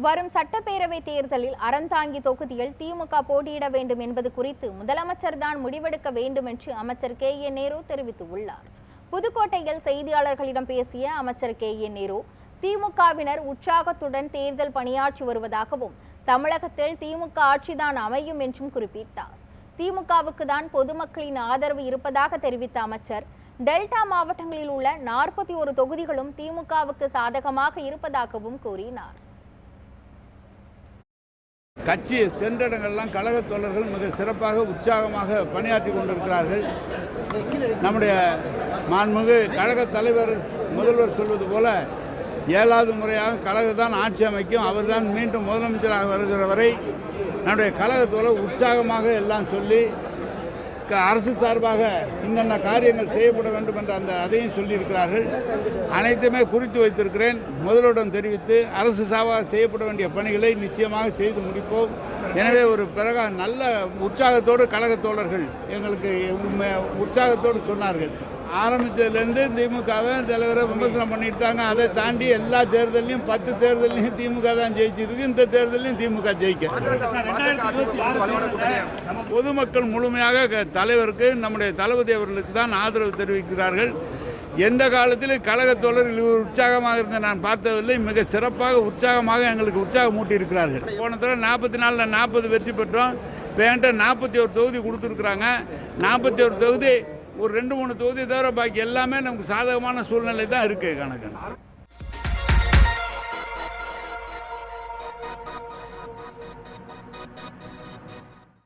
வரும் சட்டப்பேரவை தேர்தலில் அறந்தாங்கி தொகுதியில் திமுக போட்டியிட வேண்டும் என்பது குறித்து முதலமைச்சர் தான் முடிவெடுக்க வேண்டும் என்று அமைச்சர் KA நேரு தெரிவித்துள்ளார். புதுக்கோட்டையில் செய்தியாளர்களிடம் பேசிய அமைச்சர் KA நேரு, திமுகவினர் உற்சாகத்துடன் தேர்தல் பணியாற்றி வருவதாகவும் தமிழகத்தில் திமுக ஆட்சிதான் அமையும் என்றும் குறிப்பிட்டார். திமுகவுக்கு தான் பொதுமக்களின் ஆதரவு இருப்பதாக தெரிவித்த அமைச்சர், டெல்டா மாவட்டங்களில் உள்ள 41 தொகுதிகளும் திமுகவுக்கு சாதகமாக இருப்பதாகவும் கூறினார். கட்சி சென்ற இடங்கள்லாம் கழக தோழர்கள் மிக சிறப்பாக உற்சாகமாக பணியாற்றி கொண்டிருக்கிறார்கள். நம்முடைய மாண்புமிகு கழக தலைவர் முதல்வர் சொல்வது போல 7வது முறையாக கழகத்தான் ஆட்சி அமைக்கும், அவர்தான் மீண்டும் முதலமைச்சராக வருகிற வரை நம்முடைய கழக தோழர் உற்சாகமாக எல்லாம் சொல்லி அரசு சார்பாக இன்னென்ன காரியங்கள் செய்யப்பட வேண்டும் என்ற அதையும் சொல்லியிருக்கிறார்கள். அனைத்துமே குறித்து வைத்திருக்கிறேன். முதல்வரிடம் தெரிவித்து அரசு சார்பாக செய்யப்பட வேண்டிய பணிகளை நிச்சயமாக செய்து முடிப்போம். எனவே ஒரு பிறகு நல்ல உற்சாகத்தோடு கழக தோழர்கள் எங்களுக்கு உற்சாகத்தோடு சொன்னார்கள். ஆரம்பித்ததுலேருந்து திமுகவை தலைவரை விமர்சனம் பண்ணிட்டாங்க. அதை தாண்டி எல்லா தேர்தலையும் 10 தேர்தலையும் திமுக தான் ஜெயிச்சிருக்கு. இந்த தேர்தலையும் திமுக ஜெயிக்க பொதுமக்கள் முழுமையாக தலைவருக்கு நம்முடைய தளபதி அவர்களுக்கு தான் ஆதரவு தெரிவிக்கிறார்கள். எந்த காலத்திலும் கழக தோழர்கள் உற்சாகமாக இருந்த நான் பார்த்ததில்லை. மிக சிறப்பாக உற்சாகமாக எங்களுக்கு உற்சாகம் மூட்டி இருக்கிறார்கள். போன தடவை 44ல் 40 வெற்றி பெற்றோம். இப்போ 41 தொகுதி கொடுத்துருக்குறாங்க. 41 தொகுதி ஒரு 2-3 தொகுதி தவிர பாக்கி எல்லாமே நமக்கு சாதகமான சூழ்நிலை தான் இருக்கு கணக்கு.